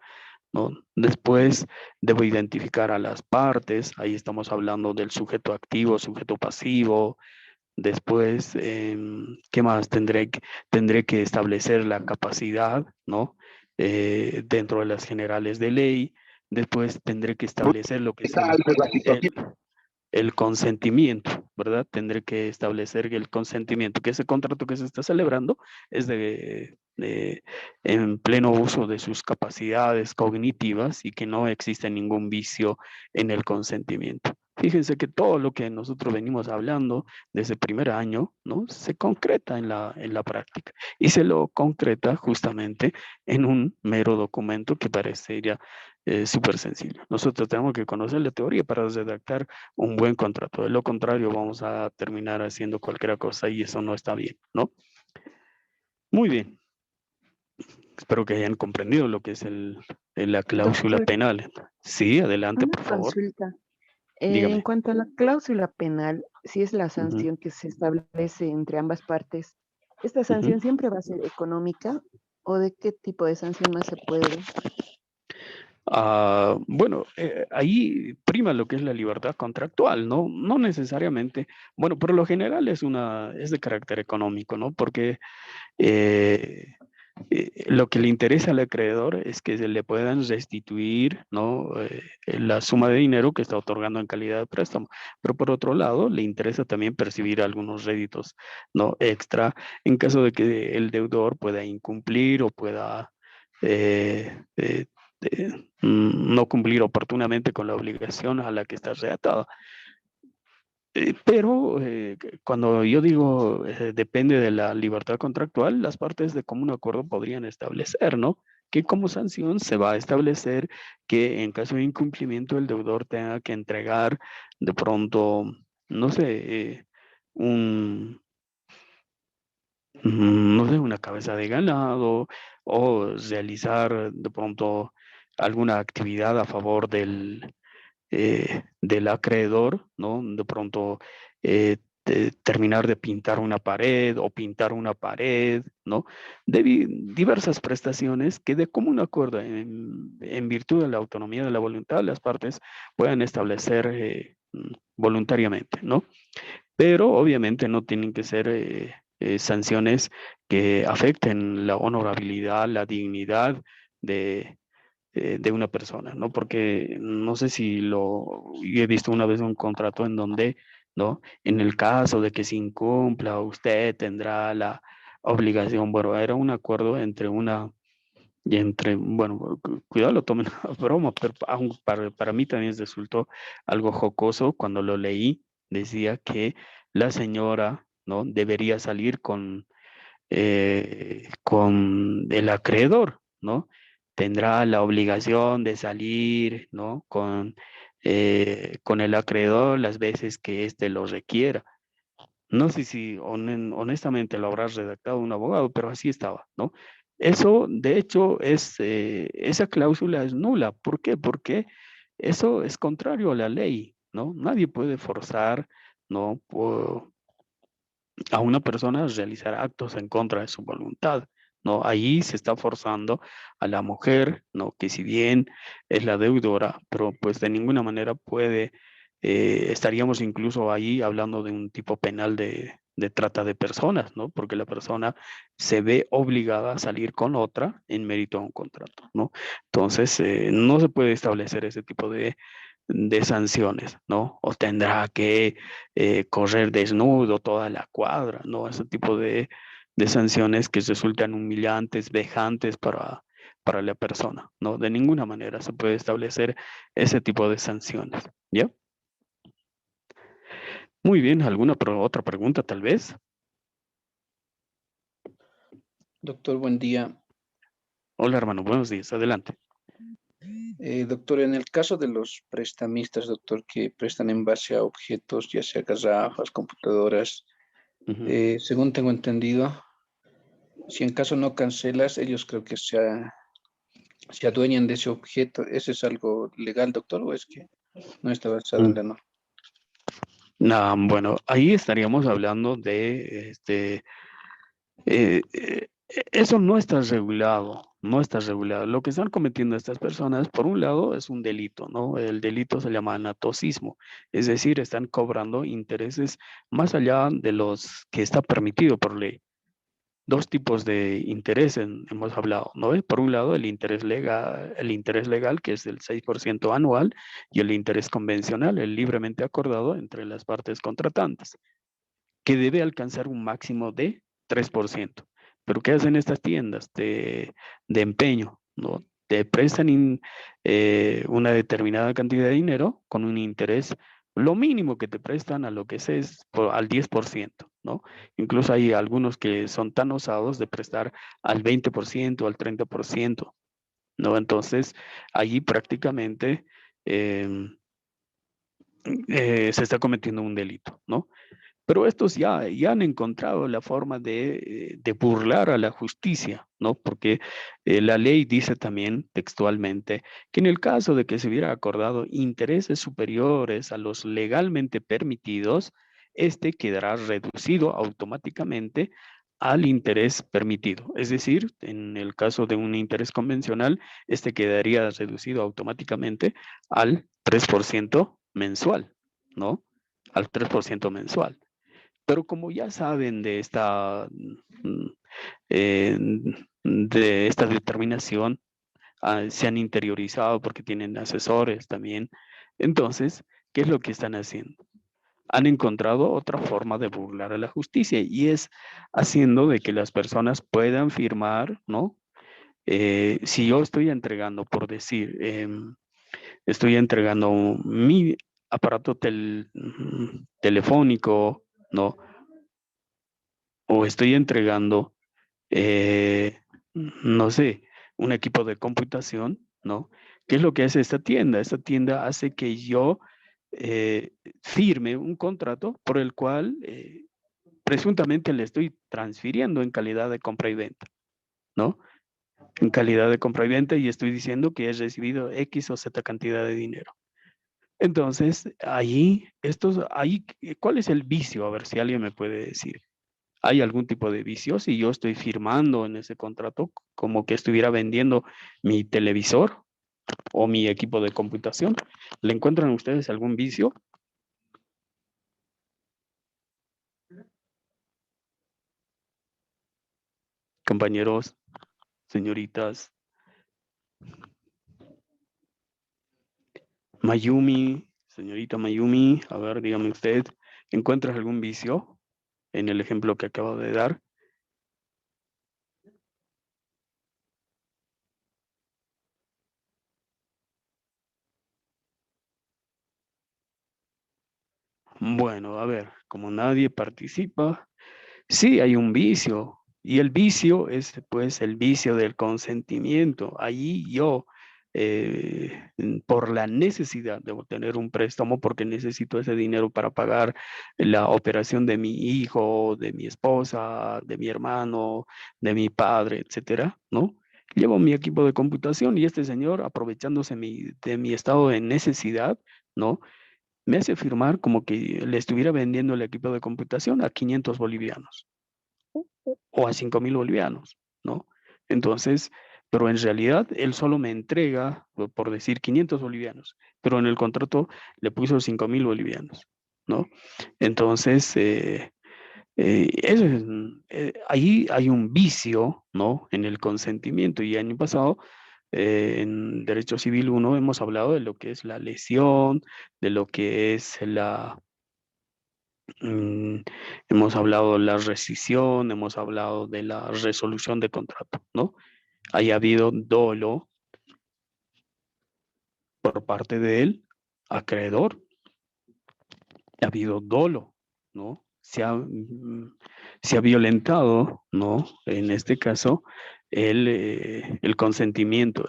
¿no? Después debo identificar a las partes, ahí estamos hablando del sujeto activo, sujeto pasivo. Después, ¿qué más? Tendré que establecer la capacidad, ¿no? Dentro de las generales de ley. Después tendré que establecer lo que es el consentimiento, ¿verdad? Tendré que establecer el consentimiento, que ese contrato que se está celebrando es en pleno uso de sus capacidades cognitivas y que no existe ningún vicio en el consentimiento. Fíjense que todo lo que nosotros venimos hablando desde el primer año, ¿no? Se concreta en la práctica y se lo concreta justamente en un mero documento que parecería súper sencillo. Nosotros tenemos que conocer la teoría para redactar un buen contrato. De lo contrario, vamos a terminar haciendo cualquier cosa y eso no está bien, ¿no? Muy bien. Espero que hayan comprendido lo que es la cláusula Doctor, penal. Sí, adelante, una por favor. consulta. En Dígame. cuanto a la cláusula penal, si es la Ujú, sanción que se establece entre ambas partes, ¿esta sanción ujú. siempre va a ser económica o de qué tipo de sanción más se puede? Bueno, ahí prima lo que es la libertad contractual, ¿no? No necesariamente, bueno, por lo general es de carácter económico, ¿no? Porque lo que le interesa al acreedor es que se le puedan restituir, ¿no? La suma de dinero que está otorgando en calidad de préstamo. Pero por otro lado, le interesa también percibir algunos réditos, ¿no? Extra en caso de que el deudor pueda incumplir o pueda eh, eh, no cumplir oportunamente con la obligación a la que está reatada. Pero cuando yo digo depende de la libertad contractual, las partes de común acuerdo podrían establecer, ¿no? Que como sanción se va a establecer que en caso de incumplimiento el deudor tenga que entregar de pronto, no sé, un, no sé, una cabeza de ganado o realizar de pronto alguna actividad a favor del acreedor, ¿no? De pronto terminar de pintar una pared o pintar una pared, ¿no? Diversas prestaciones que de común acuerdo, en virtud de la autonomía de la voluntad, las partes puedan establecer voluntariamente, ¿no? Pero obviamente no tienen que ser sanciones que afecten la honorabilidad, la dignidad de una persona, ¿no? Porque no sé si yo he visto una vez un contrato en donde, ¿no? En el caso de que se incumpla, usted tendrá la obligación, bueno, era un acuerdo bueno, cuidado, lo tomen a broma, pero para mí también resultó algo jocoso cuando lo leí. Decía que la señora, ¿no? Debería salir con el acreedor, ¿no? Tendrá la obligación de salir, ¿no? Con el acreedor las veces que éste lo requiera. No sé si honestamente lo habrá redactado un abogado, pero así estaba, ¿no? Eso, de hecho, esa cláusula es nula. ¿Por qué? Porque eso es contrario a la ley, ¿no? Nadie puede forzar, ¿no? A una persona a realizar actos en contra de su voluntad, ¿no? Ahí se está forzando a la mujer, ¿no? Que si bien es la deudora, pero pues de ninguna manera puede, estaríamos incluso ahí hablando de un tipo penal de trata de personas, ¿no? Porque la persona se ve obligada a salir con otra en mérito a un contrato, ¿no? Entonces, no se puede establecer ese tipo de sanciones, ¿no? O tendrá que correr desnudo toda la cuadra, ¿no? Ese tipo de sanciones que resultan humillantes, vejantes para la persona, ¿no? De ninguna manera se puede establecer ese tipo de sanciones, ¿ya? Muy bien, ¿alguna otra pregunta tal vez? Doctor, buen día. Hola hermano, buenos días, adelante. Doctor, en el caso de los prestamistas, doctor, que prestan en base a objetos, ya sea garrafas, computadoras, Ujú. según tengo entendido, si en caso no cancelas, ellos creo que se adueñan de ese objeto. ¿Eso es algo legal, doctor, o es que no está basado en la norma? Bueno, ahí estaríamos hablando eso no está regulado, no está regulado. Lo que están cometiendo estas personas, por un lado, es un delito, ¿no? El delito se llama anatosismo, es decir, están cobrando intereses más allá de los que está permitido por ley. Dos tipos de interés hemos hablado, ¿no? Por un lado, el interés legal, que es del 6% anual, y el interés convencional, el libremente acordado entre las partes contratantes, que debe alcanzar un máximo de 3%. Pero ¿qué hacen estas tiendas de empeño? ¿No? Te prestan una determinada cantidad de dinero con un interés, lo mínimo que te prestan a lo que es al 10%, ¿no? Incluso hay algunos que son tan osados de prestar al 20%, al 30%, ¿no? Entonces, allí prácticamente se está cometiendo un delito, ¿no? Pero estos ya han encontrado la forma de burlar a la justicia, ¿no? Porque la ley dice también textualmente que en el caso de que se hubiera acordado intereses superiores a los legalmente permitidos, este quedará reducido automáticamente al interés permitido. Es decir, en el caso de un interés convencional, este quedaría reducido automáticamente al 3% mensual, ¿no? Al 3% mensual. Pero como ya saben mm, eh, de esta determinación, se han interiorizado porque tienen asesores también. Entonces, ¿qué es lo que están haciendo? Han encontrado otra forma de burlar a la justicia y es haciendo de que las personas puedan firmar, ¿no? Si yo estoy entregando, por decir, estoy entregando mi aparato telefónico, ¿no? O estoy entregando, no sé, un equipo de computación, ¿no? ¿Qué es lo que hace esta tienda? Esta tienda hace que yo firme un contrato por el cual presuntamente le estoy transfiriendo en calidad de compra y venta, ¿no? En calidad de compra y venta y estoy diciendo que he recibido X o Z cantidad de dinero. Entonces, ¿cuál es el vicio? A ver si alguien me puede decir. ¿Hay algún tipo de vicio? Si yo estoy firmando en ese contrato como que estuviera vendiendo mi televisor o mi equipo de computación, ¿le encuentran ustedes algún vicio? Compañeros, señoritas, Mayumi, señorita Mayumi, a ver, dígame usted, ¿encuentras algún vicio en el ejemplo que acabo de dar? Bueno, a ver, como nadie participa, sí hay un vicio, y el vicio es pues el vicio del consentimiento. Allí yo, por la necesidad de obtener un préstamo, porque necesito ese dinero para pagar la operación de mi hijo, de mi esposa, de mi hermano, de mi padre, etcétera, ¿no? Llevo mi equipo de computación y este señor, aprovechándose de mi estado de necesidad, ¿no? Me hace firmar como que le estuviera vendiendo el equipo de computación a 500 bolivianos o a 5.000 bolivianos, ¿no? Entonces, pero en realidad él solo me entrega, por decir, 500 bolivianos, pero en el contrato le puso 5.000 bolivianos, ¿no? Entonces, ahí hay un vicio, ¿no? En el consentimiento. Y año pasado, en Derecho Civil 1 hemos hablado de lo que es la lesión, de lo que es Mm, hemos hablado de la rescisión, hemos hablado de la resolución de contrato, ¿no? Haya habido dolo por parte del acreedor, ha habido dolo, ¿no? Se ha violentado, ¿no? En este caso, el consentimiento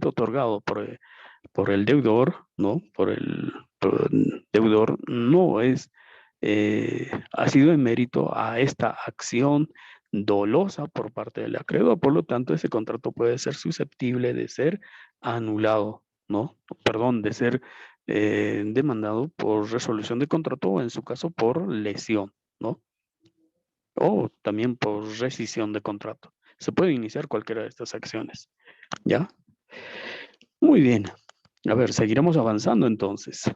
otorgado por el deudor, ¿no? Por el deudor no es, ha sido en mérito a esta acción dolosa por parte del acreedor. Por lo tanto, ese contrato puede ser susceptible de ser anulado, ¿no? Perdón, de ser demandado por resolución de contrato o en su caso por lesión, ¿no? O también por rescisión de contrato. Se puede iniciar cualquiera de estas acciones, ¿ya? Muy bien. A ver, seguiremos avanzando entonces.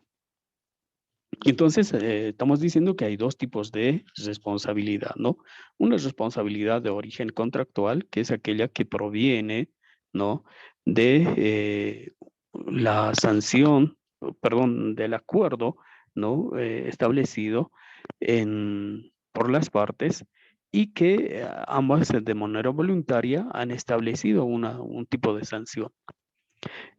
Entonces, estamos diciendo que hay dos tipos de responsabilidad, ¿no? Una responsabilidad de origen contractual, que es aquella que proviene, ¿no? De la sanción, perdón, del acuerdo, ¿no? Establecido por las partes y que ambas de manera voluntaria han establecido un tipo de sanción.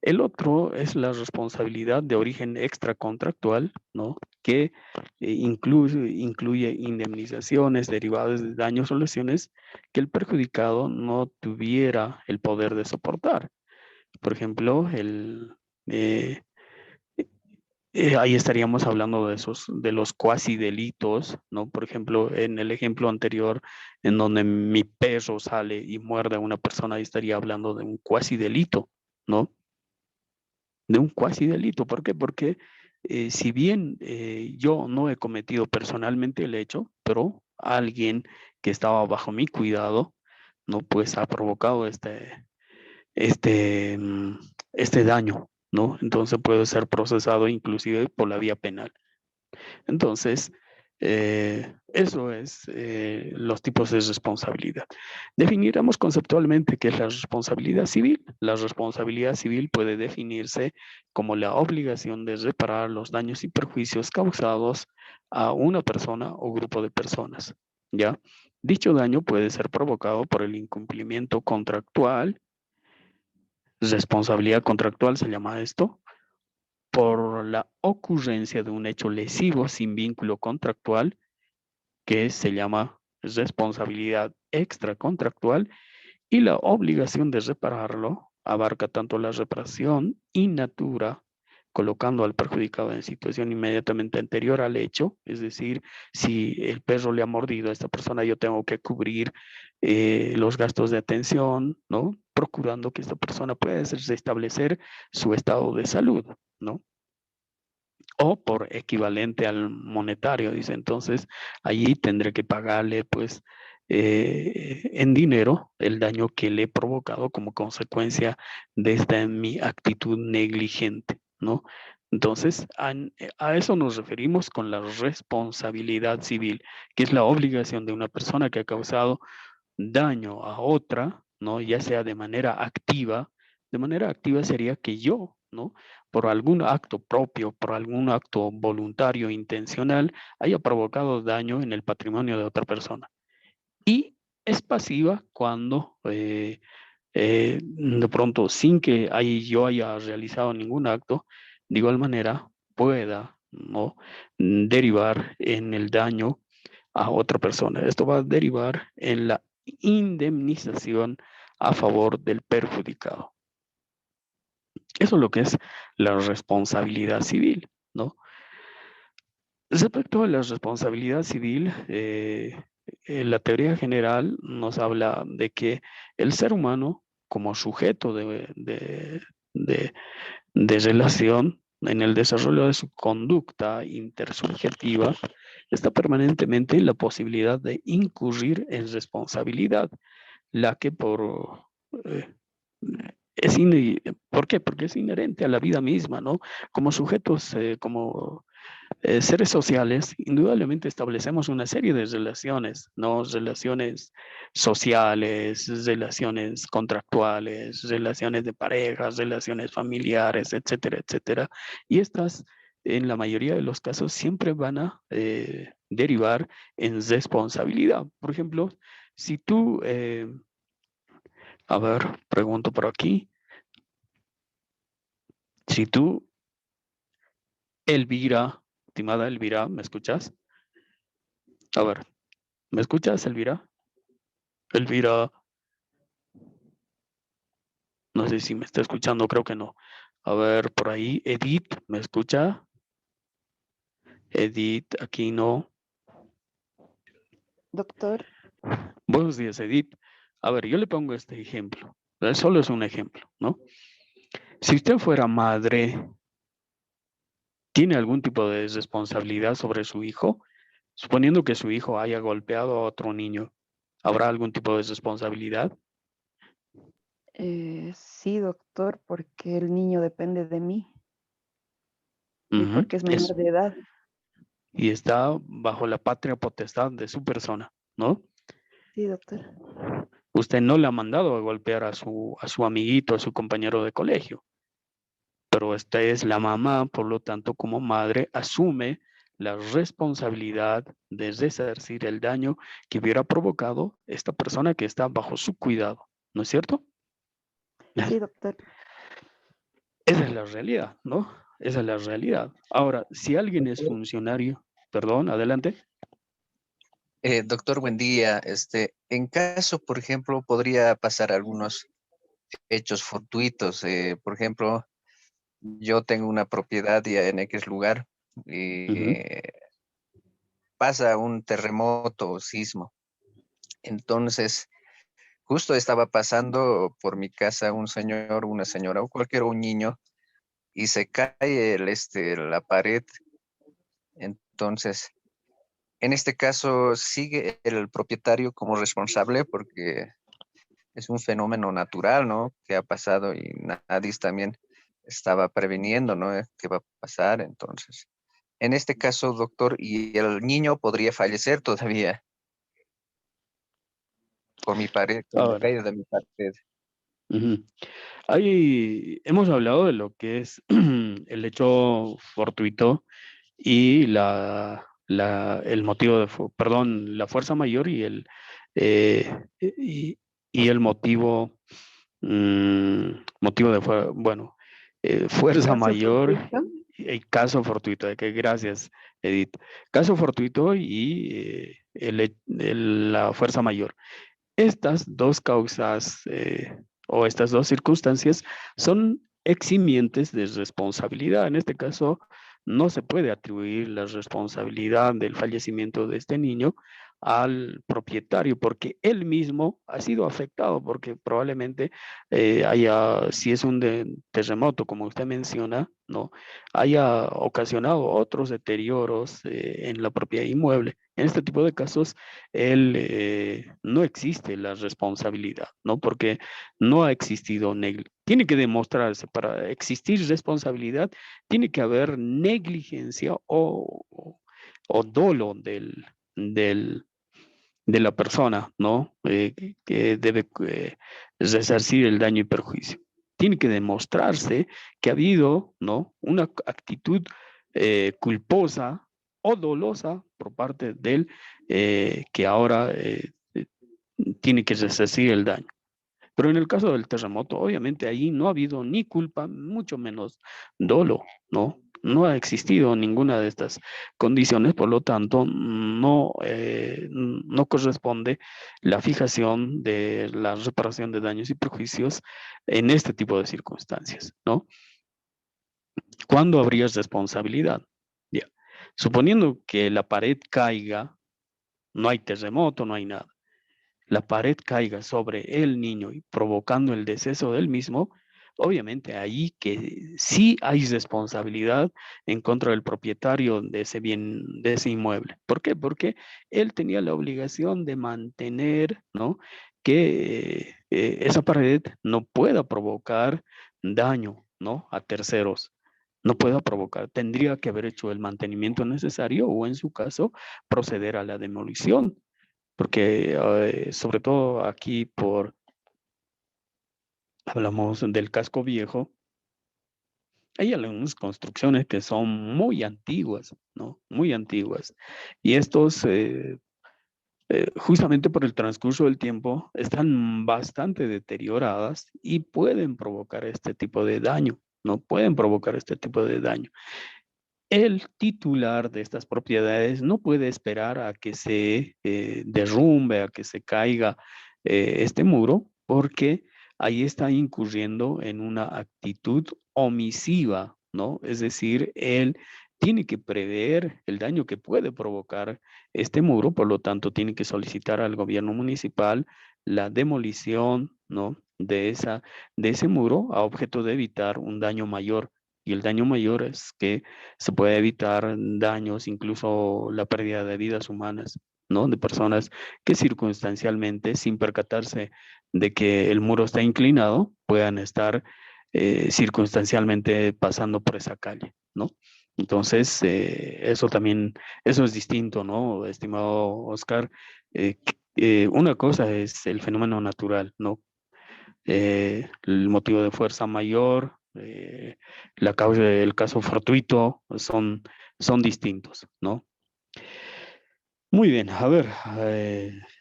El otro es la responsabilidad de origen extracontractual, ¿no? Que incluye indemnizaciones derivadas de daños o lesiones que el perjudicado no tuviera el poder de soportar. Por ejemplo, eh, ahí estaríamos hablando de los cuasi delitos, ¿no? Por ejemplo, en el ejemplo anterior, en donde mi perro sale y muerde a una persona, ahí estaría hablando de un cuasi delito, ¿no? De un cuasi delito. ¿Por qué? Porque si bien yo no he cometido personalmente el hecho, pero alguien que estaba bajo mi cuidado, ¿no? Pues ha provocado este, mm, este daño, ¿no? Entonces puede ser procesado inclusive por la vía penal. Entonces, eso es los tipos de responsabilidad. Definiremos conceptualmente qué es la responsabilidad civil. La responsabilidad civil puede definirse como la obligación de reparar los daños y perjuicios causados a una persona o grupo de personas, ¿ya? Dicho daño puede ser provocado por el incumplimiento contractual, responsabilidad contractual se llama esto, por la ocurrencia de un hecho lesivo sin vínculo contractual, que se llama responsabilidad extracontractual, y la obligación de repararlo abarca tanto la reparación in natura colocando al perjudicado en situación inmediatamente anterior al hecho, es decir, si el perro le ha mordido a esta persona, yo tengo que cubrir los gastos de atención, ¿no? Procurando que esta persona pueda restablecer su estado de salud, ¿no? O por equivalente al monetario, dice. Entonces, allí tendré que pagarle, pues, en dinero el daño que le he provocado como consecuencia de esta mi actitud negligente, ¿no? Entonces, a eso nos referimos con la responsabilidad civil, que es la obligación de una persona que ha causado daño a otra, ¿no? Ya sea de manera activa sería que yo, ¿no? Por algún acto propio, por algún acto voluntario, intencional, haya provocado daño en el patrimonio de otra persona. Y es pasiva cuando de pronto, sin que yo haya realizado ningún acto, de igual manera pueda, ¿no? Derivar en el daño a otra persona. Esto va a derivar en la indemnización a favor del perjudicado. Eso es lo que es la responsabilidad civil, ¿no? Respecto a la responsabilidad civil, la teoría general nos habla de que el ser humano, como sujeto de relación en el desarrollo de su conducta intersubjetiva, está permanentemente en la posibilidad de incurrir en responsabilidad, la que eh, ¿por qué? Porque es inherente a la vida misma, ¿no? Como sujetos, como seres sociales, indudablemente establecemos una serie de relaciones, ¿no? Relaciones sociales, relaciones contractuales, relaciones de parejas, relaciones familiares, etcétera, etcétera. Y estas, en la mayoría de los casos, siempre van a derivar en responsabilidad. Por ejemplo, si tú, a ver, pregunto por aquí, si tú, Elvira, estimada Elvira, ¿me escuchas? A ver, ¿me escuchas, Elvira? Elvira, no sé si me está escuchando, creo que no. A ver, por ahí, Edith, ¿me escucha? Edith, aquí no. Doctor, Buenos días, Edith. A ver, yo le pongo este ejemplo. Solo es un ejemplo, ¿no? Si usted fuera madre, ¿tiene algún tipo de responsabilidad sobre su hijo? Suponiendo que su hijo haya golpeado a otro niño, ¿habrá algún tipo de responsabilidad? sí, doctor, porque el niño depende de mí y Ujú. porque es menor de edad. Y está bajo la patria potestad de su persona, ¿no? Sí, doctor. Usted no le ha mandado a golpear a su amiguito, a su compañero de colegio, pero esta es la mamá, por lo tanto, como madre, asume la responsabilidad de resarcir el daño que hubiera provocado esta persona que está bajo su cuidado, ¿no es cierto? Sí, doctor. Esa es la realidad, ¿no? Esa es la realidad. Ahora, si alguien es funcionario, perdón, adelante. Doctor, buen día. En caso, por ejemplo, podría pasar algunos hechos fortuitos. Por ejemplo, yo tengo una propiedad ya en X lugar y pasa un terremoto o sismo. Entonces, justo estaba pasando por mi casa un señor, una señora o un niño y se cae la pared. Entonces, en este caso, sigue el propietario como responsable porque es un fenómeno natural, ¿no? Que ha pasado y nadie también estaba previniendo, ¿no? ¿Qué va a pasar? Entonces, en este caso, doctor, y el niño podría fallecer todavía por mi pared, por la Ahora, caída de mi pared. hemos hablado de lo que es el hecho fortuito y el motivo perdón, la fuerza mayor eh, y, y el motivo bueno, fuerza Caso mayor fortuito. y caso fortuito, gracias, Edith. Caso fortuito y la fuerza mayor. Estas dos causas o estas dos circunstancias son eximientes de responsabilidad. En este caso, no se puede atribuir la responsabilidad del fallecimiento de este niño al propietario, porque él mismo ha sido afectado, porque probablemente si es un terremoto, como usted menciona, ¿no? Haya ocasionado otros deterioros en la propiedad inmueble. En este tipo de casos, no existe la responsabilidad, ¿no? Porque no ha existido tiene que demostrarse, para existir responsabilidad, tiene que haber negligencia o dolo de la persona, ¿no? Que debe resarcir el daño y perjuicio. Tiene que demostrarse que ha habido, ¿no? Una actitud culposa o dolosa por parte del que ahora tiene que resarcir el daño. Pero en el caso del terremoto, obviamente ahí no ha habido ni culpa, mucho menos dolo, ¿no? No ha existido ninguna de estas condiciones, por lo tanto, no corresponde la fijación de la reparación de daños y perjuicios en este tipo de circunstancias, ¿no? ¿Cuándo habría responsabilidad? Ya. Suponiendo que la pared caiga, no hay terremoto, no hay nada, la pared caiga sobre el niño y provocando el deceso del mismo, obviamente ahí que sí hay responsabilidad en contra del propietario de ese bien, de ese inmueble. ¿Por qué? Porque él tenía la obligación de mantener, ¿no? Que esa pared no pueda provocar daño, ¿no? A terceros. No pueda provocar, tendría que haber hecho el mantenimiento necesario o en su caso proceder a la demolición, porque sobre todo aquí hablamos del casco viejo, hay algunas construcciones que son muy antiguas, ¿no? Muy antiguas. Y estos, justamente por el transcurso del tiempo, están bastante deterioradas y pueden provocar este tipo de daño, ¿no? Pueden provocar este tipo de daño. El titular de estas propiedades no puede esperar a que se derrumbe, a que se caiga este muro, porque ahí está incurriendo en una actitud omisiva, ¿no? Es decir, él tiene que prever el daño que puede provocar este muro, por lo tanto, tiene que solicitar al gobierno municipal la demolición, ¿no? De ese muro a objeto de evitar un daño mayor. Y el daño mayor es que se puede evitar daños, incluso la pérdida de vidas humanas, ¿no? De personas que circunstancialmente, sin percatarse de que el muro está inclinado, puedan estar circunstancialmente pasando por esa calle, ¿no? Entonces, eso es distinto, ¿no? Estimado Oscar. Una cosa es el fenómeno natural, ¿no? El motivo de fuerza mayor, la causa del caso fortuito son distintos, ¿no? Muy bien, a ver,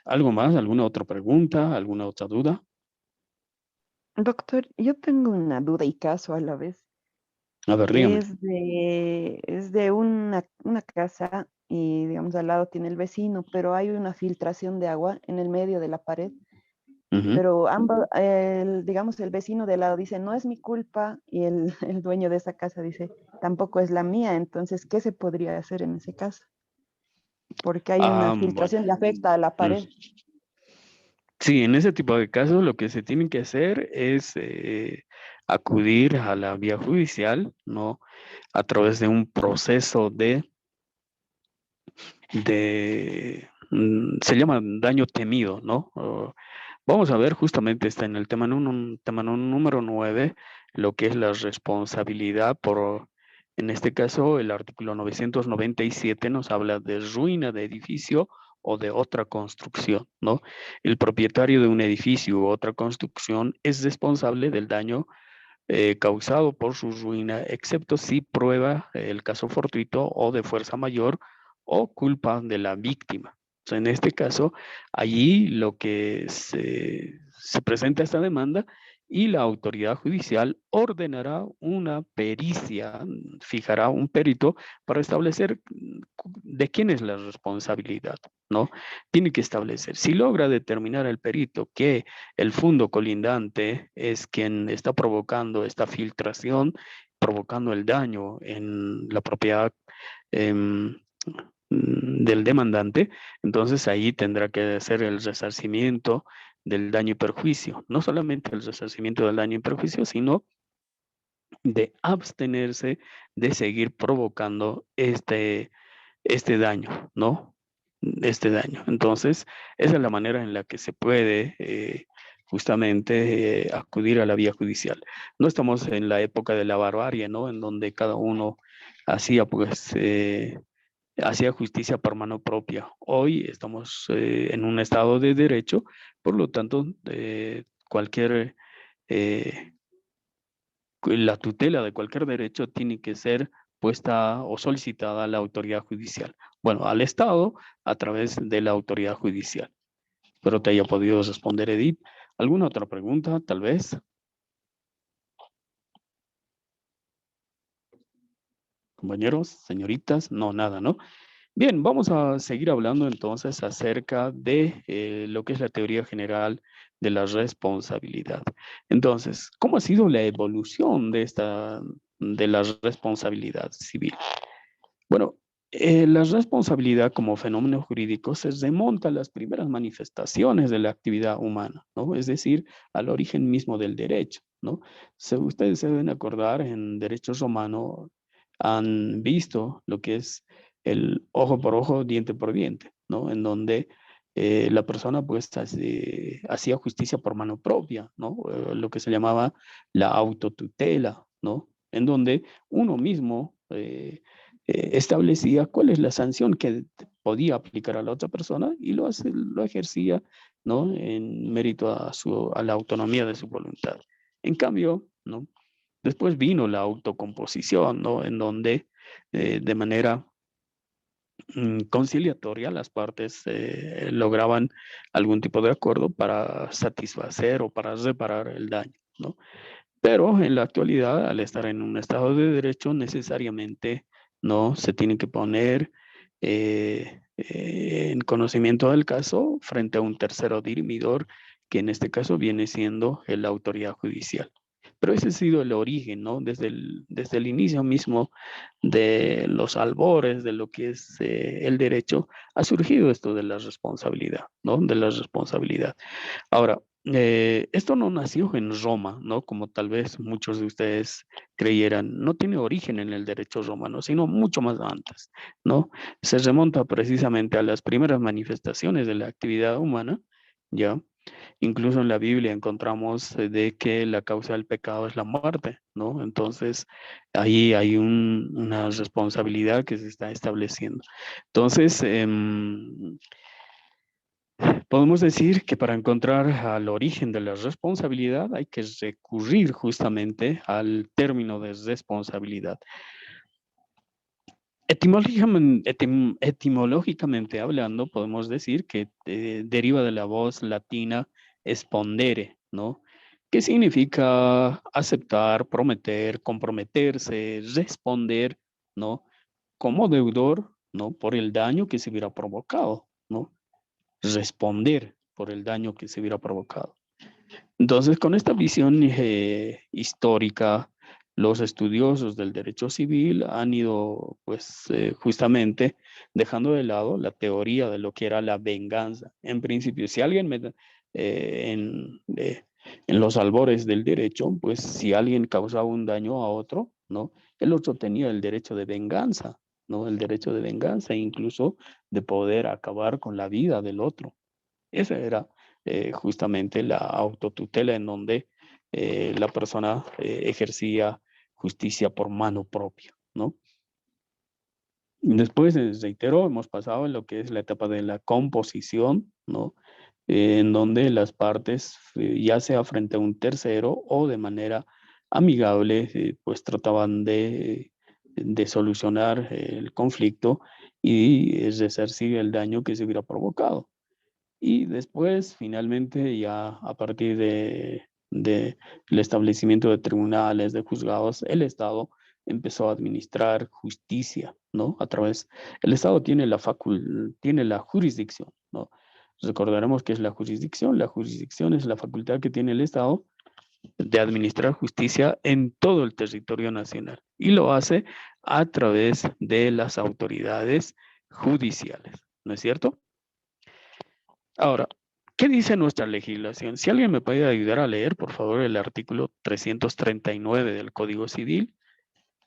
¿algo más? ¿Alguna otra pregunta? ¿Alguna otra duda? Doctor, yo tengo una duda y caso a la vez. A ver, dígame. Es de una casa y, digamos, al lado tiene el vecino, pero hay una filtración de agua en el medio de la pared. Ujú. Pero digamos, el vecino de al lado dice, no es mi culpa, y el dueño de esa casa dice, tampoco es la mía. Entonces, ¿qué se podría hacer en ese caso? Porque hay una Bueno. filtración que afecta a la pared. Sí, en ese tipo de casos lo que se tiene que hacer es acudir a la vía judicial, ¿no? A través de un proceso se llama daño temido, ¿no? Vamos a ver, justamente está en el tema número 9, lo que es la responsabilidad en este caso, el artículo 997 nos habla de ruina de edificio o de otra construcción, ¿no? El propietario de un edificio u otra construcción es responsable del daño causado por su ruina, excepto si prueba el caso fortuito o de fuerza mayor o culpa de la víctima. O sea, en este caso, allí lo que se presenta esta demanda y la autoridad judicial ordenará una pericia, fijará un perito para establecer de quién es la responsabilidad, ¿no? Tiene que establecer. Si logra determinar el perito que el fondo colindante es quien está provocando esta filtración, provocando el daño en la propiedad del demandante, entonces ahí tendrá que hacer el resarcimiento del daño y perjuicio. No solamente el resarcimiento del daño y perjuicio, sino de abstenerse de seguir provocando este daño, ¿no? Este daño. Entonces, esa es la manera en la que se puede justamente acudir a la vía judicial. No estamos en la época de la barbarie, ¿no? En donde cada uno hacía, pues, hacía justicia por mano propia. Hoy estamos en un estado de derecho, por lo tanto, cualquier la tutela de cualquier derecho tiene que ser puesta o solicitada a la autoridad judicial. Bueno, al Estado a través de la autoridad judicial. Espero te haya podido responder, Edith. ¿Alguna otra pregunta, tal vez? Compañeros, señoritas, no, nada, ¿no? Bien, vamos a seguir hablando entonces acerca de lo que es la teoría general de la responsabilidad. Entonces, ¿cómo ha sido la evolución de la responsabilidad civil? Bueno, la responsabilidad como fenómeno jurídico se remonta a las primeras manifestaciones de la actividad humana, ¿no? Es decir, al origen mismo del derecho, ¿no? Ustedes se deben acordar, en derecho romano han visto lo que es el ojo por ojo, diente por diente, ¿no? En donde la persona pues hacía justicia por mano propia, ¿no? Lo que se llamaba la autotutela, ¿no? En donde uno mismo establecía cuál es la sanción que podía aplicar a la otra persona y lo ejercía, ¿no? En mérito a la autonomía de su voluntad. En cambio, ¿no? Después vino la autocomposición, ¿no? En donde de manera conciliatoria las partes lograban algún tipo de acuerdo para satisfacer o para reparar el daño, ¿no? Pero en la actualidad, al estar en un estado de derecho, necesariamente no se tiene que poner en conocimiento del caso frente a un tercero dirimidor, que en este caso viene siendo la autoridad judicial. Pero ese ha sido el origen, ¿no? Desde el inicio mismo de los albores de lo que es el derecho, ha surgido esto de la responsabilidad, ¿no? De la responsabilidad. Ahora, esto no nació en Roma, ¿no? Como tal vez muchos de ustedes creyeran. No tiene origen en el derecho romano, sino mucho más antes, ¿no? Se remonta precisamente a las primeras manifestaciones de la actividad humana, ¿ya? Incluso en la Biblia encontramos de que la causa del pecado es la muerte, ¿no? Entonces, ahí hay una responsabilidad que se está estableciendo. Entonces, podemos decir que para encontrar al origen de la responsabilidad hay que recurrir justamente al término de responsabilidad. Etimológicamente hablando, podemos decir que deriva de la voz latina espondere, ¿no? Que significa aceptar, prometer, comprometerse, responder, ¿no? Como deudor, ¿no? Por el daño que se hubiera provocado, ¿no? Responder por el daño que se hubiera provocado. Entonces, con esta visión histórica, los estudiosos del derecho civil han ido, pues, justamente dejando de lado la teoría de lo que era la venganza. En principio, si alguien en los albores del derecho, pues, si alguien causaba un daño a otro, ¿no? El otro tenía el derecho de venganza, ¿no? El derecho de venganza, incluso de poder acabar con la vida del otro. Esa era justamente la autotutela en donde la persona ejercía justicia por mano propia, ¿no? Después, reitero, hemos pasado en lo que es la etapa de la composición, ¿no? En donde las partes, ya sea frente a un tercero o de manera amigable, pues trataban de solucionar el conflicto y resarcir el daño que se hubiera provocado. Y después, finalmente, ya a partir del establecimiento de tribunales, de juzgados, el Estado empezó a administrar justicia, ¿no? A través, el Estado tiene tiene la jurisdicción, ¿no? Recordaremos que es la jurisdicción. La jurisdicción es la facultad que tiene el Estado de administrar justicia en todo el territorio nacional y lo hace a través de las autoridades judiciales, ¿no es cierto? Ahora, ¿qué dice nuestra legislación? Si alguien me puede ayudar a leer, por favor, el artículo 339 del Código Civil.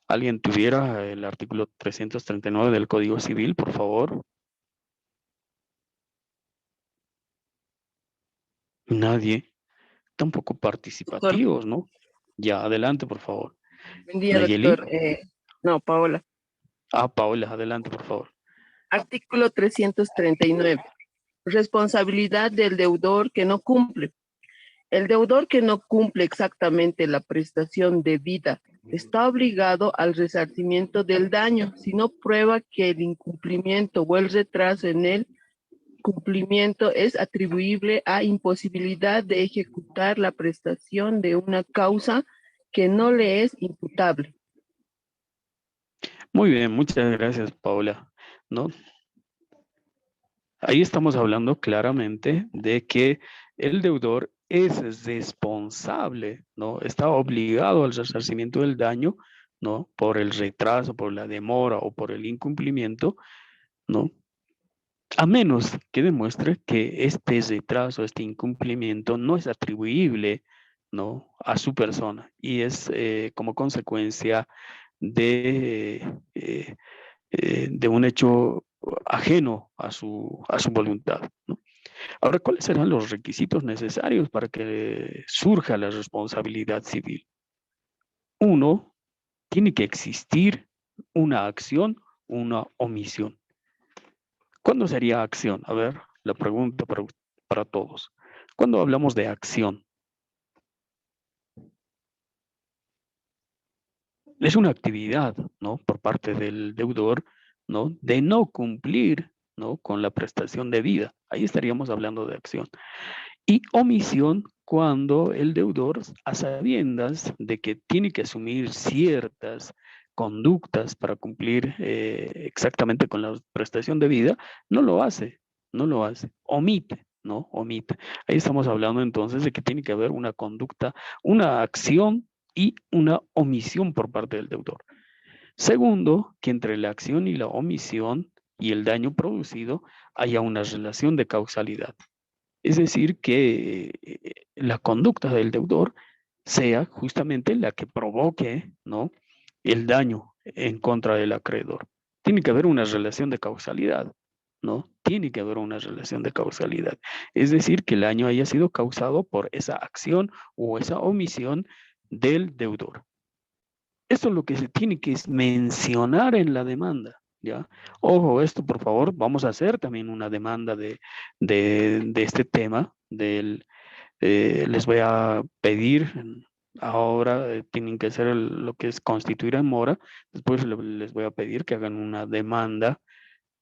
¿Alguien tuviera el artículo 339 del Código Civil, por favor? Nadie. Tampoco Doctor, participativos, ¿no? Ya, adelante, por favor. buen día, Nayeli. doctor. No, Paola. Ah, Paola, adelante, por favor. Artículo 339. Responsabilidad del deudor que no cumple. El deudor que no cumple exactamente la prestación debida está obligado al resarcimiento del daño si no prueba que el incumplimiento o el retraso en el cumplimiento es atribuible a imposibilidad de ejecutar la prestación de una causa que no le es imputable. Muy bien, muchas gracias, Paola. ¿No? Ahí estamos hablando claramente de que el deudor es responsable, ¿no? Está obligado al resarcimiento del daño, ¿no? Por el retraso, por la demora o por el incumplimiento, ¿no? A menos que demuestre que este retraso, este incumplimiento no es atribuible, ¿no? A su persona y es como consecuencia de un hecho ajeno a su voluntad, ¿no? Ahora, ¿cuáles serán los requisitos necesarios para que surja la responsabilidad civil? Uno, tiene que existir una acción, una omisión. ¿Cuándo sería acción? A ver, la pregunta para todos. ¿Cuándo hablamos de acción? Es una actividad, ¿no? Por parte del deudor, ¿no? De no cumplir, ¿no? Con la prestación debida. Ahí estaríamos hablando de acción. Y omisión cuando el deudor, a sabiendas de que tiene que asumir ciertas conductas para cumplir exactamente con la prestación debida, no lo hace, no lo hace, omite, ¿no? Omite. Ahí estamos hablando entonces de que tiene que haber una conducta, una acción y una omisión por parte del deudor. Segundo, que entre la acción y la omisión y el daño producido haya una relación de causalidad. Es decir, que la conducta del deudor sea justamente la que provoque, ¿no? El daño en contra del acreedor. Tiene que haber una relación de causalidad, ¿no? Tiene que haber una relación de causalidad. Es decir, que el daño haya sido causado por esa acción o esa omisión del deudor. Esto es lo que se tiene que mencionar en la demanda, ¿ya? Ojo, esto por favor, vamos a hacer también una demanda de este tema. Les voy a pedir, ahora tienen que hacer lo que es constituir en mora, después les voy a pedir que hagan una demanda,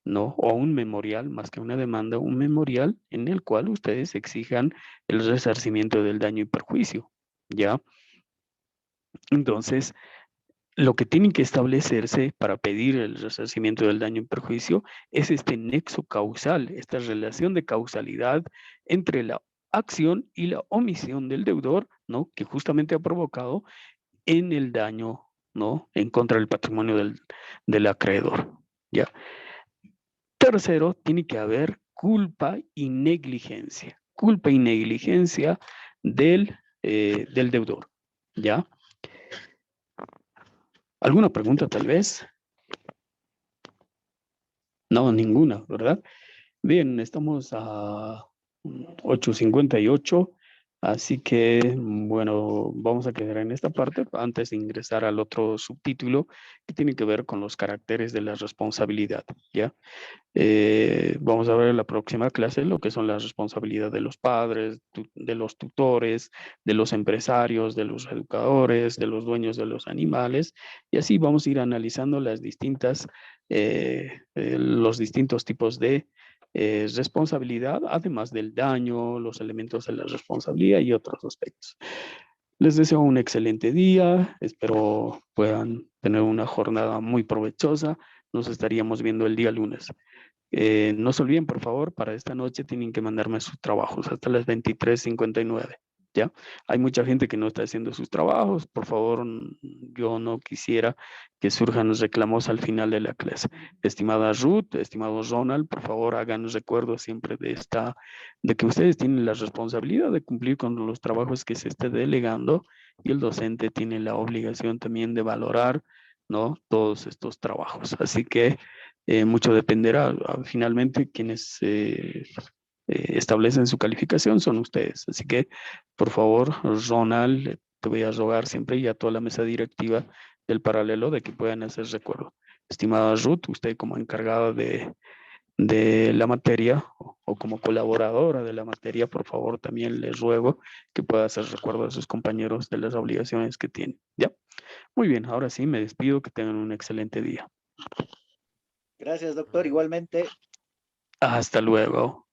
¿no? O un memorial, más que una demanda, un memorial en el cual ustedes exijan el resarcimiento del daño y perjuicio, ¿ya? Entonces, lo que tiene que establecerse para pedir el resarcimiento del daño y perjuicio es este nexo causal, esta relación de causalidad entre la acción y la omisión del deudor, ¿no? Que justamente ha provocado en el daño, ¿no? En contra del patrimonio del acreedor, ¿ya? Tercero, tiene que haber culpa y negligencia. Culpa y negligencia del deudor, ¿ya? ¿Alguna pregunta tal vez? No, ninguna, ¿verdad? Bien, estamos a 8:58, así que, bueno, vamos a quedar en esta parte antes de ingresar al otro subtítulo que tiene que ver con los caracteres de la responsabilidad, ¿ya? Vamos a ver en la próxima clase lo que son las responsabilidades de los padres, de los tutores, de los empresarios, de los educadores, de los dueños de los animales, y así vamos a ir analizando los distintos tipos de responsabilidad, además del daño, los elementos de la responsabilidad y otros aspectos. Les deseo un excelente día, espero puedan tener una jornada muy provechosa. Nos estaríamos viendo el día lunes. No se olviden, por favor, para esta noche tienen que mandarme sus trabajos hasta las 23:59. ¿Ya? Hay mucha gente que no está haciendo sus trabajos. Por favor, yo no quisiera que surjan los reclamos al final de la clase. Estimada Ruth, estimado Ronald, por favor, háganos recuerdo siempre de que ustedes tienen la responsabilidad de cumplir con los trabajos que se esté delegando y el docente tiene la obligación también de valorar, ¿no?, todos estos trabajos. Así que mucho dependerá. Finalmente, quienes establecen su calificación son ustedes. Así que, por favor, Ronald, te voy a rogar siempre y a toda la mesa directiva del paralelo de que puedan hacer recuerdo. Estimada Ruth, usted como encargada de la materia o como colaboradora de la materia, por favor, también les ruego que pueda hacer recuerdo a sus compañeros de las obligaciones que tienen. ¿Ya? Muy bien, ahora sí me despido, que tengan un excelente día. Gracias, doctor. Igualmente. Hasta luego.